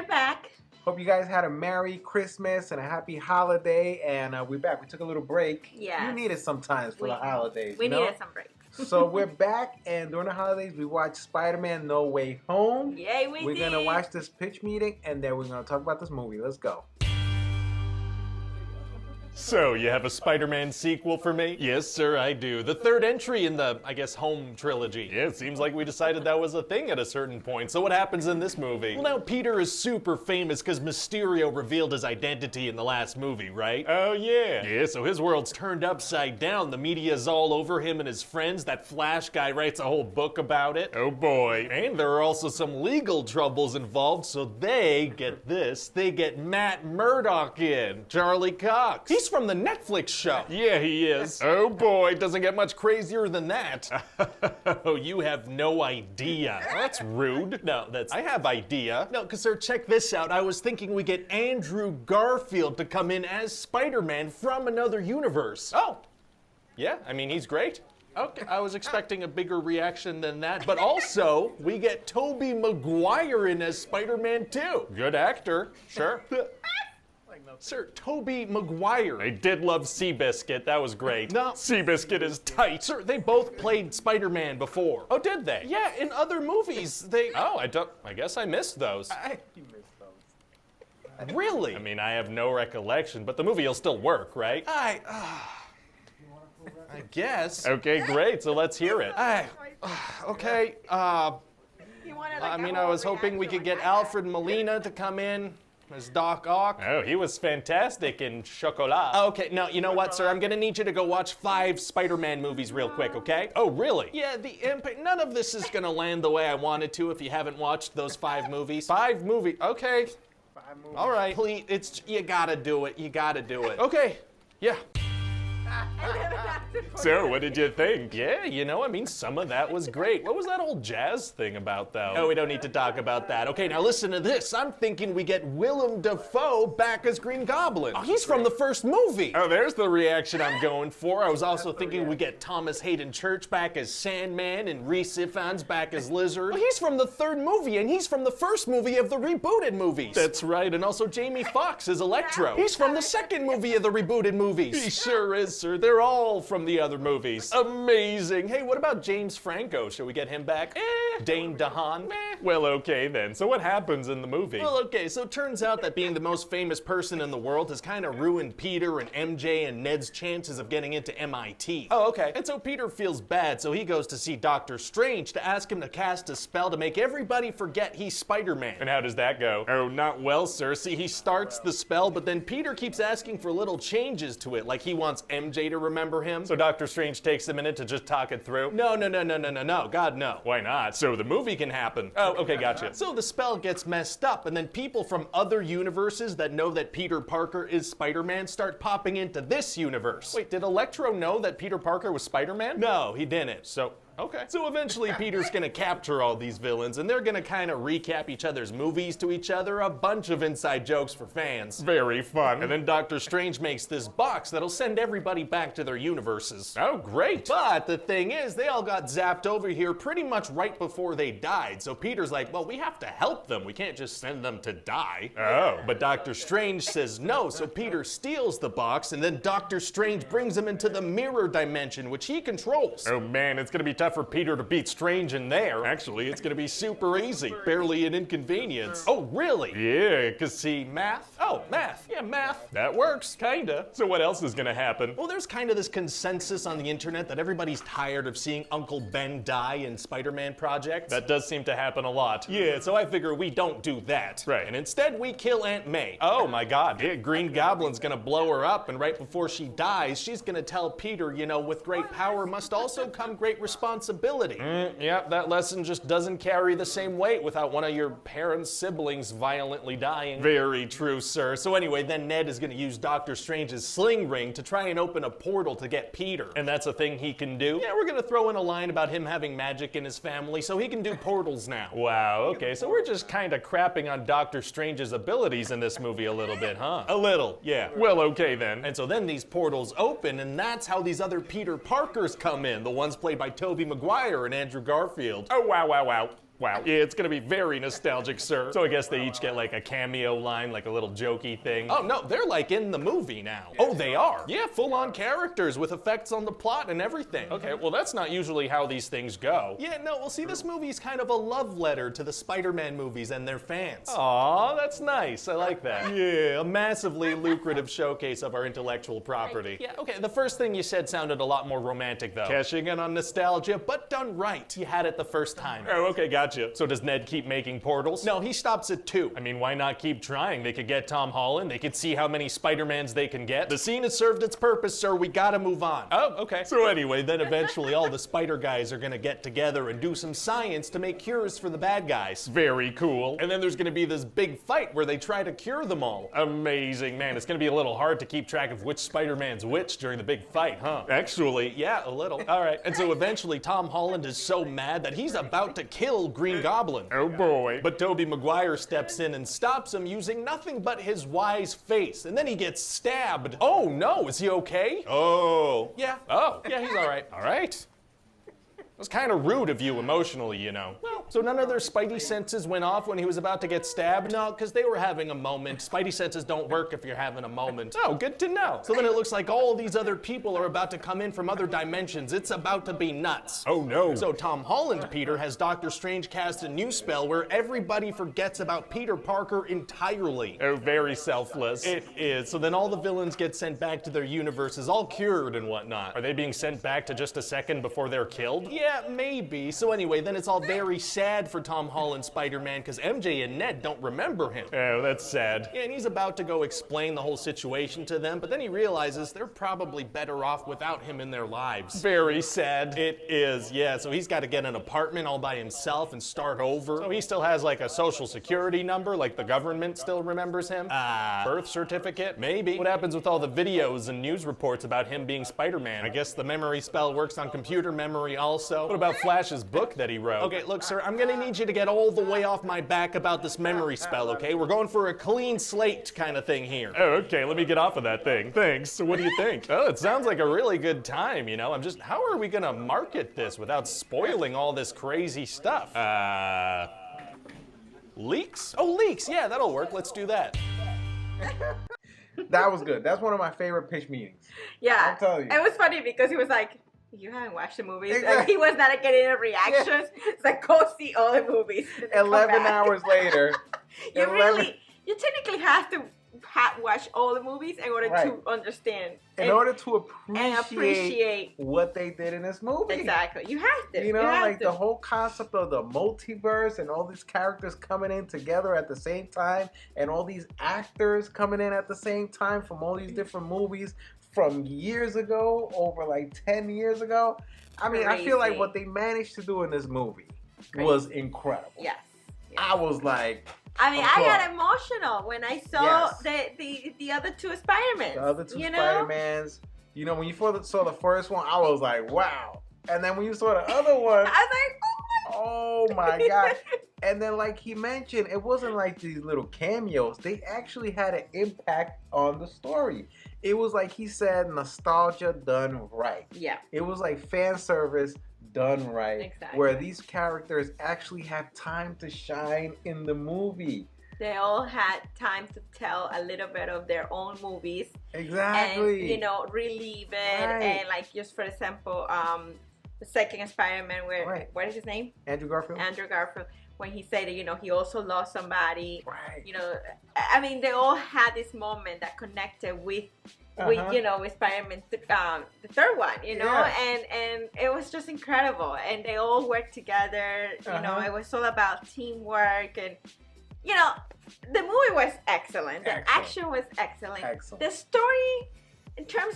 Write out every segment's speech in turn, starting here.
we're back. Hope you guys had a Merry Christmas and a Happy Holiday, and we're back. We took a little break. Yes. You need it sometimes for the holidays. We needed some break. So we're back, and during the holidays, we watched Spider-Man No Way Home. Yay, We're going to watch this pitch meeting, and then we're going to talk about this movie. Let's go. So, you have a Spider-Man sequel for me? Yes, sir, I do. The third entry in the, I guess, home trilogy. Yeah, it seems like we decided that was a thing at a certain point. So what happens in this movie? Well, now Peter is super famous because Mysterio revealed his identity in the last movie, right? Oh, yeah. Yeah, so his world's turned upside down. The media's all over him and his friends. That Flash guy writes a whole book about it. Oh, boy. And there are also some legal troubles involved, so they, get this, they get Matt Murdock in. Charlie Cox. He's from the Netflix show. Yeah, he is. Oh boy, doesn't get much crazier than that. Oh, you have no idea. That's rude. No, I have idea. No, because sir, check this out. I was thinking we get Andrew Garfield to come in as Spider-Man from another universe. Oh, yeah, I mean, he's great. Okay, I was expecting a bigger reaction than that, but also, we get Tobey Maguire in as Spider-Man too. Good actor, sure. Sir, Tobey Maguire. I did love Seabiscuit, that was great. No, Seabiscuit is tight. Sir, they both played Spider-Man before. Oh, did they? Yeah, in other movies, Oh, I guess I missed those. You missed those. Really? I mean, I have no recollection, but the movie will still work, right? I guess. Okay, great, so let's hear it. Okay, I mean, I was hoping we could get Alfred Molina to come in as Doc Ock. Oh, he was fantastic in Chocolat. Okay, now, you know what, sir? I'm gonna need you to go watch 5 Spider-Man movies real quick, okay? Oh, really? Yeah, the impact, none of this is gonna land the way I wanted to if you haven't watched those 5 movies. 5 movies, okay. 5 movies. All right, please, you gotta do it, you gotta do it. Okay, yeah. So, what did you think? Yeah, you know, I mean, some of that was great. What was that old jazz thing about, though? Oh, we don't need to talk about that. Okay, now listen to this. I'm thinking we get Willem Dafoe back as Green Goblin. Oh, he's from the first movie. Oh, there's the reaction I'm going for. I was also thinking we get Thomas Hayden Church back as Sandman and Rhys Ifans back as Lizard. Oh, he's from the third movie, and he's from the first movie of the rebooted movies. That's right, and also Jamie Foxx as Electro. He's from the second movie of the rebooted movies. He sure is, sir. They're all from the other movies. Amazing. Hey, what about James Franco? Should we get him back? Dane DeHaan? Well, okay then. So what happens in the movie? Well, okay, so it turns out that being the most famous person in the world has kind of ruined Peter and MJ and Ned's chances of getting into MIT. Oh, okay. And so Peter feels bad, so he goes to see Doctor Strange to ask him to cast a spell to make everybody forget he's Spider-Man. And how does that go? Oh, not well, sir. See, he starts the spell, but then Peter keeps asking for little changes to it, like he wants MJ to remember him. So Doctor Strange takes a minute to just talk it through. No, God, no. Why not? So the movie can happen. Oh, okay, gotcha. So the spell gets messed up, and then people from other universes that know that Peter Parker is Spider-Man start popping into this universe. Wait, did Electro know that Peter Parker was Spider-Man? No, he didn't. So, okay. So eventually Peter's gonna capture all these villains, and they're gonna kind of recap each other's movies to each other, a bunch of inside jokes for fans. Very fun. And then Doctor Strange makes this box that'll send everybody back to their universes. Oh, great. But the thing is, they all got zapped over here pretty much right before they died, so Peter's like, well, we have to help them. We can't just send them to die. Oh. But Doctor Strange says no, so Peter steals the box, and then Doctor Strange brings him into the mirror dimension, which he controls. Oh man, it's gonna be tough for Peter to beat Strange in there. Actually, it's gonna be super easy. Barely an inconvenience. Oh, really? Yeah, cause see, math? Oh, math. Yeah, math. That works, kinda. So what else is gonna happen? Well, there's kind of this consensus on the internet that everybody's tired of seeing Uncle Ben die in Spider-Man projects. That does seem to happen a lot. Yeah, so I figure we don't do that. Right. And instead we kill Aunt May. Oh my God. Yeah, Green Goblin's gonna blow her up, and right before she dies, she's gonna tell Peter, you know, with great power must also come great responsibility. Yeah, that lesson just doesn't carry the same weight without one of your parents' siblings violently dying. Very true, sir. So anyway, then Ned is gonna use Doctor Strange's sling ring to try and open a portal to get Peter. And that's a thing he can do? Yeah, we're gonna throw in a line about him having magic in his family, so he can do portals now. Wow, okay, so we're just kinda crapping on Doctor Strange's abilities in this movie a little bit, huh? A little, yeah. Well, okay then. And so then these portals open, and that's how these other Peter Parkers come in, the ones played by Tobey Maguire and Andrew Garfield. Oh, wow. Wow. Yeah, it's gonna be very nostalgic, sir. So I guess they each get like a cameo line, like a little jokey thing. Oh no, they're like in the movie now. Oh, they are? Yeah, full-on characters with effects on the plot and everything. Okay, well that's not usually how these things go. Yeah, no, well see, this movie's kind of a love letter to the Spider-Man movies and their fans. Aw, that's nice. I like that. Yeah, a massively lucrative showcase of our intellectual property. Yeah, okay, the first thing you said sounded a lot more romantic though. Cashing in on nostalgia, but done right. You had it the first time. Oh, okay, gotcha. So does Ned keep making portals? No, he stops at 2. I mean, why not keep trying? They could get Tom Holland. They could see how many Spider-Mans they can get. The scene has served its purpose, sir. We gotta move on. Oh, okay. So anyway, then eventually all the Spider guys are gonna get together and do some science to make cures for the bad guys. Very cool. And then there's gonna be this big fight where they try to cure them all. Amazing. Man, it's gonna be a little hard to keep track of which Spider-Man's which during the big fight, huh? Actually, yeah, a little. All right. And so eventually Tom Holland is so mad that he's about to kill Green Goblin. Oh boy. But Tobey Maguire steps in and stops him using nothing but his wise face. And then he gets stabbed. Oh no, is he okay? Oh. Yeah. Oh. Yeah, he's all right. All right. It was kind of rude of you emotionally, you know. Well, so none of their Spidey senses went off when he was about to get stabbed? No, because they were having a moment. Spidey senses don't work if you're having a moment. Oh, good to know. So then it looks like all these other people are about to come in from other dimensions. It's about to be nuts. Oh no. So Tom Holland, Peter, has Doctor Strange cast a new spell where everybody forgets about Peter Parker entirely. Oh, very selfless. It is. So then all the villains get sent back to their universes, all cured and whatnot. Are they being sent back to just a second before they're killed? Yeah, maybe. So anyway, then it's all very sad for Tom Holland Spider-Man because MJ and Ned don't remember him. Oh, that's sad. Yeah, and he's about to go explain the whole situation to them, but then he realizes they're probably better off without him in their lives. Very sad. It is, yeah. So he's got to get an apartment all by himself and start over. So he still has like a social security number, like the government still remembers him. Birth certificate? Maybe. What happens with all the videos and news reports about him being Spider-Man? I guess the memory spell works on computer memory also. What about Flash's book that he wrote? Okay, look, sir, I'm gonna need you to get all the way off my back about this memory spell, okay? We're going for a clean slate kind of thing here. Oh, okay, let me get off of that thing. Thanks. So what do you think? Oh, it sounds like a really good time, you know? How are we gonna market this without spoiling all this crazy stuff? Leaks? Oh, leaks, yeah, that'll work. Let's do that. That was good. That's one of my favorite pitch meetings. Yeah. I'll tell you. It was funny because he was like, you haven't watched the movies. Exactly. Like, he was not getting any reactions. Yeah. It's like, go see all the movies. 11 hours later. You technically have to watch all the movies in order to understand. In order to appreciate what they did in this movie. Exactly. You have to. You know, like the whole concept of the multiverse and all these characters coming in together at the same time and all these actors coming in at the same time from all these different movies from years ago, over like 10 years ago. I mean, I feel like what they managed to do in this movie was incredible. Yes. I was like, I mean, I got emotional when I saw the other two Spider-Mans. The other two Spider-Mans. You know, when you saw the first one, I was like, wow. And then when you saw the other one, I was like, oh my God. And then like he mentioned, it wasn't like these little cameos. They actually had an impact on the story. It was like he said, nostalgia done right. Yeah. It was like fan service done right. Exactly. Where these characters actually have time to shine in the movie. They all had time to tell a little bit of their own movies. Exactly. And, you know, relive it. Right. And like, just for example, the second Spider-Man, what is his name? Andrew Garfield. Andrew Garfield. When he said that, you know, he also lost somebody. Right. You know, I mean, they all had this moment that connected with you know, with Spider-Man, the third one, you know, and it was just incredible. And they all worked together. You know, it was all about teamwork, and you know, the movie was excellent. The action was excellent. The story, in terms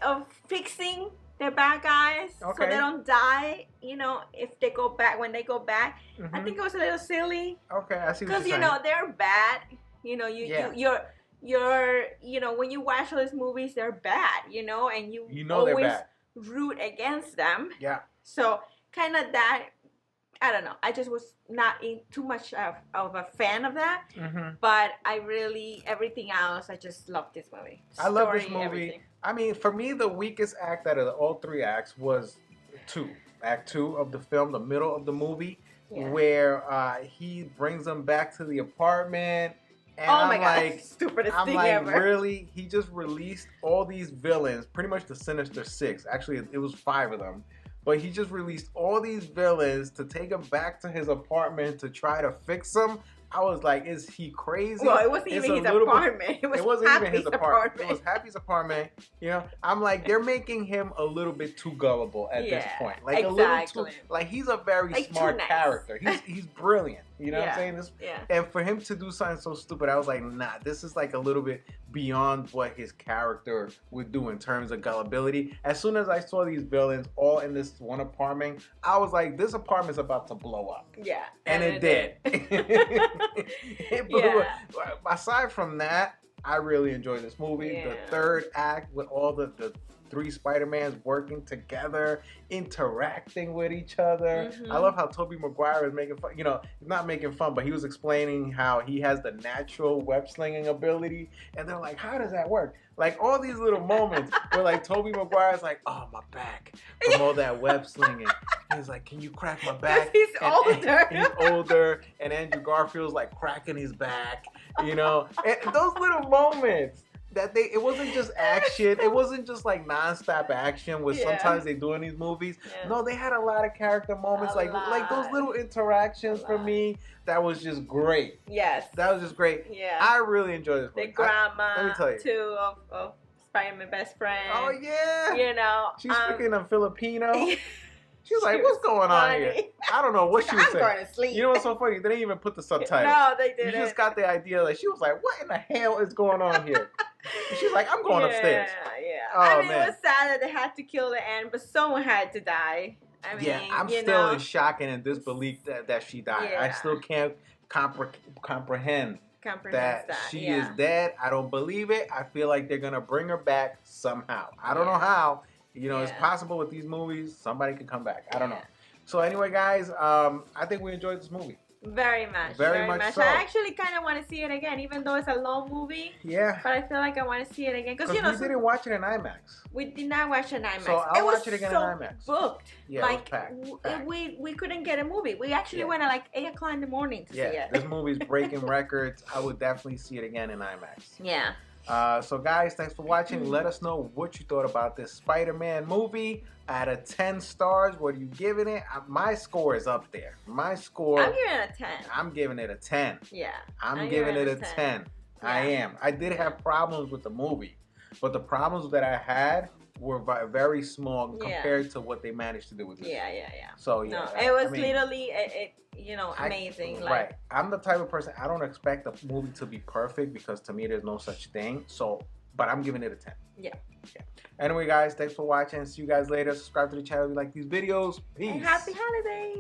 of fixing the bad guys so they don't die, you know, if they go back, when they go back, I think it was a little silly. Okay, I see what you're saying. Because, you know, they're bad. You know, you're you know, when you watch all these movies, they're bad, you know, and you always they're bad. Root against them. Yeah. So kind of that, I don't know. I just was not too much of a fan of that. But I really, everything else, I just love this movie. I love this movie. Everything. I mean, for me, the weakest act out of all three acts was Act 2 of the film, the middle of the movie. where he brings them back to the apartment. And oh my God, like, stupidest I'm thing like, ever. really? He just released all these villains, pretty much the Sinister Six. Actually, it was 5 of them. But he just released all these villains to take him back to his apartment to try to fix him. I was like, is he crazy? Well, it wasn't even his apartment. It wasn't even his apartment. It was Happy's apartment. You know, I'm like, they're making him a little bit too gullible at this point. Like a little too, like he's a very smart character. He's brilliant. You know what I'm saying? And for him to do something so stupid, I was like, nah, this is like a little bit beyond what his character would do in terms of gullibility. As soon as I saw these villains all in this one apartment, I was like, this apartment's about to blow up. Yeah. And it did. It blew up. Aside from that, I really enjoyed this movie. The third act with all the 3 Spider-Mans working together, interacting with each other. I love how Tobey Maguire is making fun, you know, not making fun, but he was explaining how he has the natural web slinging ability. And they're like, how does that work? Like all these little moments where like Tobey Maguire's like, oh, my back from all that web slinging. He's like, can you crack my back? He's older. He's older. And Andrew Garfield's like cracking his back, you know. And those little moments. It wasn't just action. It wasn't just like non-stop action, which sometimes they do in these movies. No, they had a lot of character moments, like those little interactions for me. That was just great. Yes, that was just great. Yeah, I really enjoyed this movie. The grandma, let me tell you, too, of Spider-Man's best friend. Oh yeah, you know, she's speaking in Filipino. She's like, what's going on here? I don't know what she was saying. I'm going to sleep. You know what's so funny? They didn't even put the subtitles. No, they didn't. You just got the idea. Like, she was like, what in the hell is going on here? And she's like, I'm going upstairs. Yeah. Oh, I mean, man. it was sad that they had to kill the end, but someone had to die. I mean, I'm still in shock and in disbelief that she died. I still can't comprehend that she is dead. I don't believe it. I feel like they're going to bring her back somehow. I don't know how. You know, it's possible with these movies, somebody could come back. I don't know. So anyway, guys, I think we enjoyed this movie. Very much. Very much so. I actually kind of want to see it again, even though it's a long movie. Yeah. But I feel like I want to see it again. Because, you know, we didn't watch it in IMAX. We did not watch it in IMAX. So I'll watch it again in IMAX. Booked. Yeah, like, it was packed. We couldn't get a movie. We actually went at like 8 o'clock in the morning to see it. This movie's breaking records. I would definitely see it again in IMAX. Yeah. So guys, thanks for watching. Let us know what you thought about this Spider-Man movie. Out of 10 stars, what are you giving it? My score is up there. My score... I'm giving it a 10. I'm giving it a 10. Yeah. I'm giving it a 10. Yeah. I am. I did have problems with the movie, but the problems that I had were very small compared to what they managed to do with this. Yeah. So, yeah. No, it was literally... amazing. Right. I'm the type of person, I don't expect a movie to be perfect because to me there's no such thing. So, but I'm giving it a 10. Yeah. Anyway, guys, thanks for watching. See you guys later. Subscribe to the channel if you like these videos. Peace. And happy holidays.